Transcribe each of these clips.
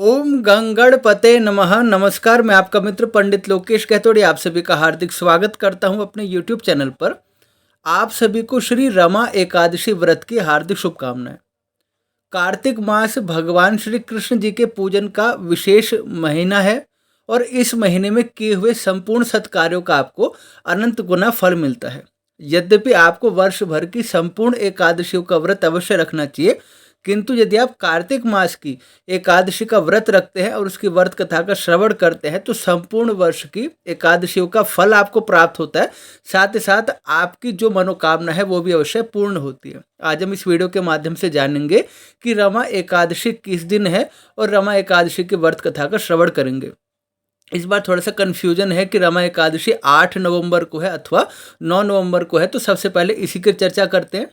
ओम गंगणपते नमः। नमस्कार, मैं आपका मित्र पंडित लोकेश कहतोड़ी आप सभी का हार्दिक स्वागत करता हूं अपने YouTube चैनल पर। आप सभी को श्री रमा एकादशी व्रत की हार्दिक शुभकामनाएं। कार्तिक मास भगवान श्री कृष्ण जी के पूजन का विशेष महीना है और इस महीने में किए हुए संपूर्ण सत्कार्यों का आपको अनंत गुना फल मिलता है। यद्यपि आपको वर्ष भर की संपूर्ण एकादशियों का व्रत अवश्य रखना चाहिए, किंतु यदि आप कार्तिक मास की एकादशी का व्रत रखते हैं और उसकी व्रत कथा का श्रवण करते हैं तो संपूर्ण वर्ष की एकादशियों का फल आपको प्राप्त होता है। साथ ही साथ आपकी जो मनोकामना है वो भी अवश्य पूर्ण होती है। आज हम इस वीडियो के माध्यम से जानेंगे कि रमा एकादशी किस दिन है और रमा एकादशी की व्रत कथा का श्रवण करेंगे। इस बार थोड़ा सा कन्फ्यूजन है कि रमा एकादशी 8 नवंबर को है अथवा 9 नवंबर को है, तो सबसे पहले इसी की चर्चा करते हैं।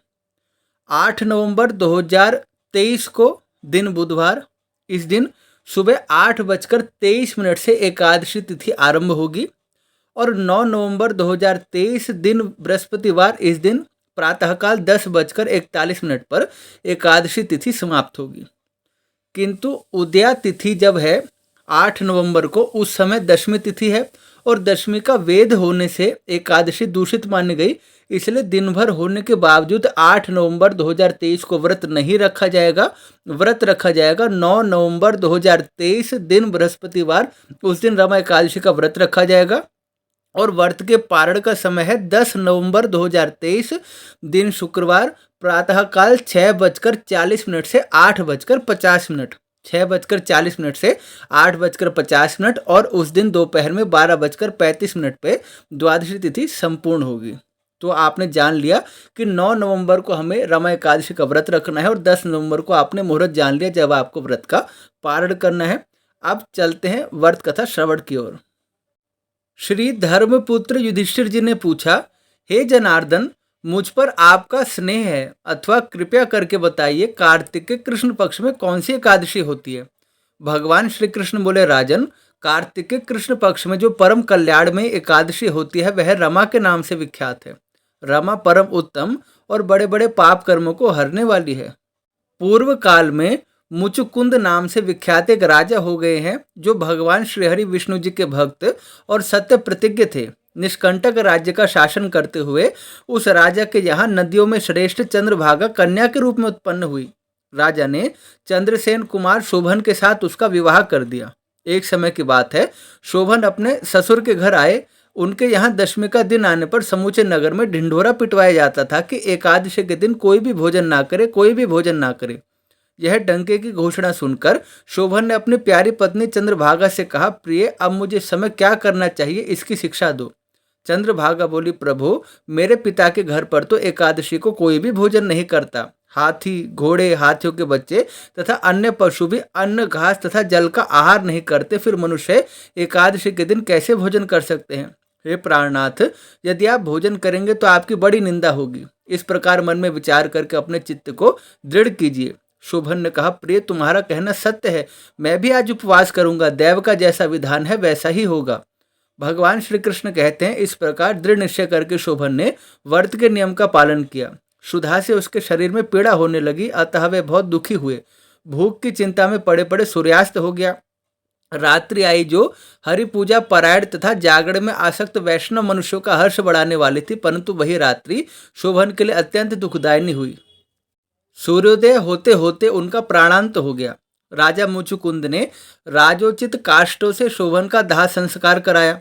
8 नवंबर 2023 को दिन बुधवार, इस दिन सुबह 8:23 से एकादशी तिथि आरंभ होगी और 9 नवंबर 2023 दिन बृहस्पतिवार, इस दिन प्रातःकाल 10:41 पर एकादशी तिथि समाप्त होगी। किंतु उदया तिथि जब है 8 नवंबर को, उस समय दशमी तिथि है और दशमी का वेद होने से एकादशी दूषित मानी गई, इसलिए दिन भर होने के बावजूद 8 नवंबर 2023 को व्रत नहीं रखा जाएगा। व्रत रखा जाएगा 9 नवंबर 2023 दिन बृहस्पतिवार, उस दिन रमा एकादशी का व्रत रखा जाएगा और व्रत के पारण का समय है 10 नवंबर 2023 दिन शुक्रवार, प्रातःकाल 6:40 से 8:50, 6:40 से 8:50 और उस दिन दोपहर में 12:35 पे द्वादशी तिथि संपूर्ण होगी। तो आपने जान लिया कि 9 नवंबर को हमें रमा एकादशी का व्रत रखना है और 10 नवंबर को आपने मुहूर्त जान लिया जब आपको व्रत का पारण करना है। अब चलते हैं व्रत कथा श्रवण की ओर। श्री धर्मपुत्र युधिष्ठिर जी ने पूछा, हे जनार्दन, मुझ पर आपका स्नेह है अथवा कृपया करके बताइए कार्तिक के कृष्ण पक्ष में कौन सी एकादशी होती है। भगवान श्री कृष्ण बोले, राजन, कार्तिक के कृष्ण पक्ष में जो परम कल्याण में एकादशी होती है वह रमा के नाम से विख्यात है। रमा परम उत्तम और बड़े बड़े पाप कर्मों को हरने वाली है। पूर्व काल में मुचुकुंद नाम से विख्यात एक राजा हो गए हैं जो भगवान श्रीहरि विष्णु जी के भक्त और सत्य प्रतिज्ञ थे। निष्कंटक राज्य का शासन करते हुए उस राजा के यहाँ नदियों में श्रेष्ठ चंद्रभागा कन्या के रूप में उत्पन्न हुई। राजा ने चंद्रसेन कुमार शोभन के साथ उसका विवाह कर दिया। एक समय की बात है, शोभन अपने ससुर के घर आए। उनके यहाँ दशमी का दिन आने पर समूचे नगर में ढिंढोरा पिटवाया जाता था कि एकादशी के दिन कोई भी भोजन ना करे, कोई भी भोजन ना करे। यह डंके की घोषणा सुनकर शोभन ने अपनी प्यारी पत्नी चंद्रभागा से कहा, प्रिय, अब मुझे समय क्या करना चाहिए इसकी शिक्षा दो। चंद्रभागा बोली, प्रभु, मेरे पिता के घर पर तो एकादशी को कोई भी भोजन नहीं करता। हाथी, घोड़े, हाथियों के बच्चे तथा अन्य पशु भी अन्न, घास तथा जल का आहार नहीं करते, फिर मनुष्य एकादशी के दिन कैसे भोजन कर सकते हैं। हे प्राणनाथ, यदि आप भोजन करेंगे तो आपकी बड़ी निंदा होगी। इस प्रकार मन में विचार करके अपने चित्त को दृढ़ कीजिए। शोभन ने कहा, प्रिय, तुम्हारा कहना सत्य है, मैं भी आज उपवास करूंगा। देव का जैसा विधान है वैसा ही होगा। भगवान श्री कृष्ण कहते हैं, इस प्रकार दृढ़ निश्चय करके शोभन ने व्रत के नियम का पालन किया। क्षुधा से उसके शरीर में पीड़ा होने लगी, अतः वे बहुत दुखी हुए। भूख की चिंता में पड़े पड़े सूर्यास्त हो गया। रात्रि आई जो हरि पूजा परायण तथा जागरण में आसक्त वैष्णव मनुष्यों का हर्ष बढ़ाने वाली थी, परंतु वही रात्रि शोभन के लिए अत्यंत दुखदायिनी हुई। सूर्योदय होते होते उनका प्राणांत हो गया। राजा मुचुकुंद ने राजोचित काष्ठों से शोभन का दाह संस्कार कराया।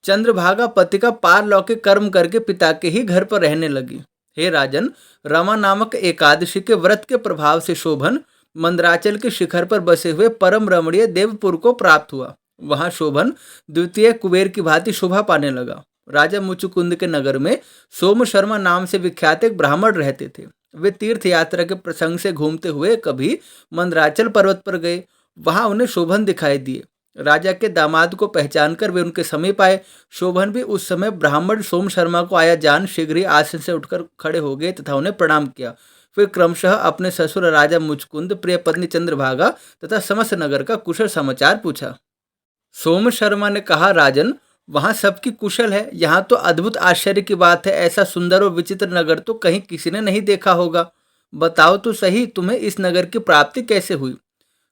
चंद्रभागा पति का पारलौकिक कर्म करके पिता के ही घर पर रहने लगी। हे राजन, रमा नामक एकादशी के व्रत के प्रभाव से शोभन मंदराचल के शिखर पर बसे हुए परम रमणीय देवपुर को प्राप्त हुआ। वहां शोभन द्वितीय कुबेर की भांति शोभा पाने लगा। राजा मुचुकुंद के नगर में सोम शर्मा नाम से विख्यात एक ब्राह्मण रहते थे। वे तीर्थ यात्रा के प्रसंग से घूमते हुए कभी मंदराचल पर्वत पर गए। वहां उन्हें शोभन दिखाई दिए। राजा के दामाद को पहचानकर वे उनके समीप आए। शोभन भी उस समय ब्राह्मण सोम शर्मा को आया जान शीघ्र ही आसन से उठकर खड़े हो गए तथा उन्हें प्रणाम किया। फिर क्रमशः अपने ससुर राजा मुचकुंद, प्रिय पत्नी चंद्रभागा तथा समस्त नगर का कुशल समाचार पूछा। सोम शर्मा ने कहा, राजन, वहाँ सबकी कुशल है। यहाँ तो अद्भुत आश्चर्य की बात है, ऐसा सुंदर और विचित्र नगर तो कहीं किसी ने नहीं देखा होगा। बताओ तो सही, तुम्हें इस नगर की प्राप्ति कैसे हुई।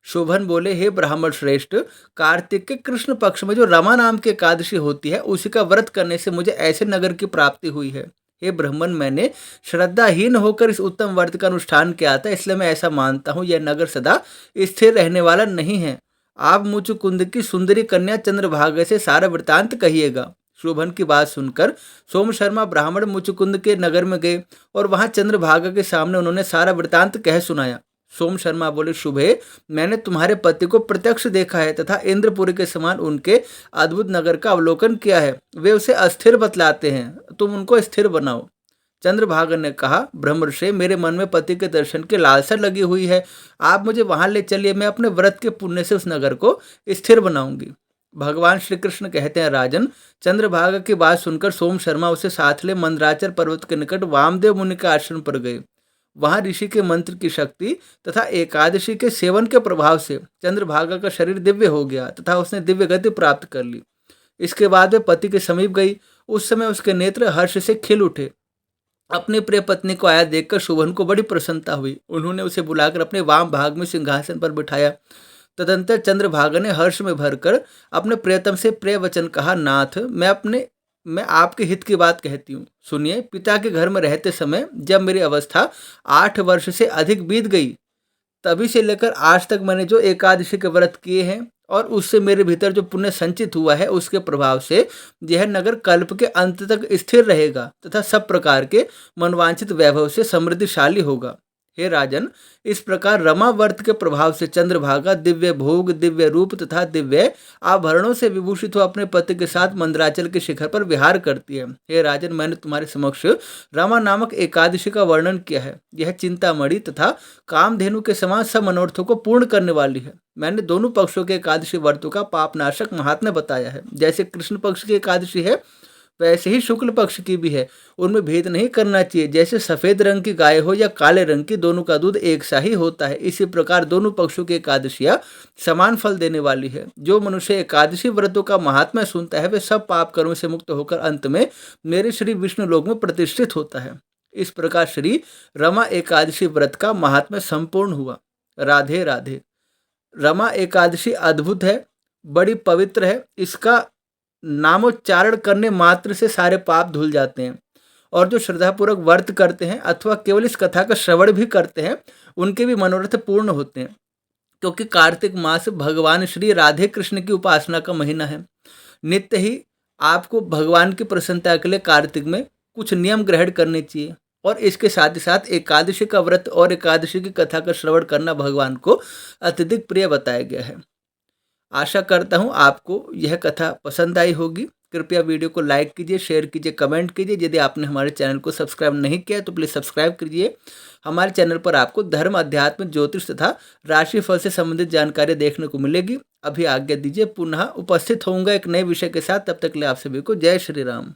शोभन बोले, हे ब्राह्मण श्रेष्ठ, कार्तिक के कृष्ण पक्ष में जो रमा नाम की एकादशी होती है उसी का व्रत करने से मुझे ऐसे नगर की प्राप्ति हुई है। हे ब्राह्मण, मैंने श्रद्धाहीन होकर इस उत्तम व्रत का अनुष्ठान किया था, इसलिए मैं ऐसा मानता हूँ यह नगर सदा स्थिर रहने वाला नहीं है। आप मुचुकुंद की सुंदरी कन्या चंद्रभागा से सारा वृतांत कहिएगा। शोभन की बात सुनकर सोम शर्मा ब्राह्मण मुचुकुंद के नगर में गए और वहां चंद्रभागा के सामने उन्होंने सारा वृतांत कह सुनाया। सोम शर्मा बोले, शुभे, मैंने तुम्हारे पति को प्रत्यक्ष देखा है तथा इंद्रपुरी के समान उनके अद्भुत नगर का अवलोकन किया है। वे उसे अस्थिर बतलाते हैं, तुम उनको स्थिर बनाओ। चंद्रभागा ने कहा, ब्रह्मर्षि, मेरे मन में पति के दर्शन की लालसा लगी हुई है, आप मुझे वहां ले चलिए, मैं अपने व्रत के पुण्य से उस नगर को स्थिर बनाऊंगी। भगवान श्री कृष्ण कहते हैं, राजन, चंद्रभागा की बात सुनकर सोम शर्मा उसे साथ ले मंदराचल पर्वत के निकट वामदेव मुनि के आश्रम पर गए। वहां ऋषि के मंत्र की शक्ति तथा एकादशी के सेवन के प्रभाव से चंद्रभागा का शरीर दिव्य हो गया तथा उसने दिव्य गति प्राप्त कर ली। इसके बाद वे पति के समीप गई। उस समय उसके नेत्र हर्ष से खिल उठे। अपनी प्रिय पत्नी को आया देखकर शोभन को बड़ी प्रसन्नता हुई। उन्होंने उसे बुलाकर अपने वाम भाग में सिंहासन पर बिठाया। तदंतर चंद्रभागा ने हर्ष में भरकर अपने प्रियतम से प्रिय वचन कहा, नाथ, मैं आपके हित की बात कहती हूँ, सुनिए। पिता के घर में रहते समय जब मेरी अवस्था 8 वर्ष से अधिक बीत गई, तभी से लेकर आज तक मैंने जो एकादशी के व्रत किए हैं और उससे मेरे भीतर जो पुण्य संचित हुआ है, उसके प्रभाव से यह नगर कल्प के अंत तक स्थिर रहेगा तथा सब प्रकार के मनवांछित वैभव से समृद्धिशाली होगा। हे राजन, इस प्रकार रमा व्रत के प्रभाव से चंद्रभागा दिव्य भोग, दिव्य रूप तथा दिव्य आभरणों से विभूषित हो अपने पति के साथ मंदराचल के शिखर पर विहार करती है। हे राजन, मैंने तुम्हारे समक्ष रमा नामक एकादशी का वर्णन किया है। यह चिंतामणि तथा कामधेनु के समान सब मनोरथों को पूर्ण करने वाली है। मैंने दोनों पक्षों के एकादशी व्रतों का पापनाशक महात्म्य बताया है। जैसे कृष्ण पक्ष की एकादशी है, वैसे ही शुक्ल पक्ष की भी है। उनमें भेद नहीं करना चाहिए। जैसे सफेद रंग की गाय हो या काले रंग की, दोनों का दूध एक सा ही होता है। इसी प्रकार दोनों पक्षों की एकादशियां समान फल देने वाली है। जो मनुष्य एकादशी व्रतों का महात्म्य सुनता है, वे सब पाप कर्मों से मुक्त होकर अंत में मेरे श्री विष्णु लोक में प्रतिष्ठित होता है। इस प्रकार श्री रमा एकादशी व्रत का महात्म्य संपूर्ण हुआ। राधे राधे। रमा एकादशी अद्भुत है, बड़ी पवित्र है। इसका नामोच्चारण करने मात्र से सारे पाप धुल जाते हैं। और जो श्रद्धापूर्वक व्रत करते हैं अथवा केवल इस कथा का श्रवण भी करते हैं, उनके भी मनोरथ पूर्ण होते हैं। क्योंकि कार्तिक मास भगवान श्री राधे कृष्ण की उपासना का महीना है। नित्य ही आपको भगवान की प्रसन्नता के लिए कार्तिक में कुछ नियम ग्रहण करने चाहिए। और इसके साथ ही साथ एकादशी का व्रत और एकादशी की कथा का श्रवण करना भगवान को अत्यधिक प्रिय बताया गया है। आशा करता हूँ आपको यह कथा पसंद आई होगी। कृपया वीडियो को लाइक कीजिए, शेयर कीजिए, कमेंट कीजिए। यदि आपने हमारे चैनल को सब्सक्राइब नहीं किया तो प्लीज़ सब्सक्राइब कीजिए। हमारे चैनल पर आपको धर्म, अध्यात्म, ज्योतिष तथा राशिफल से संबंधित जानकारी देखने को मिलेगी। अभी आज्ञा दीजिए, पुनः उपस्थित होऊंगा एक नए विषय के साथ। तब तक के लिए आप सभी को जय श्री राम।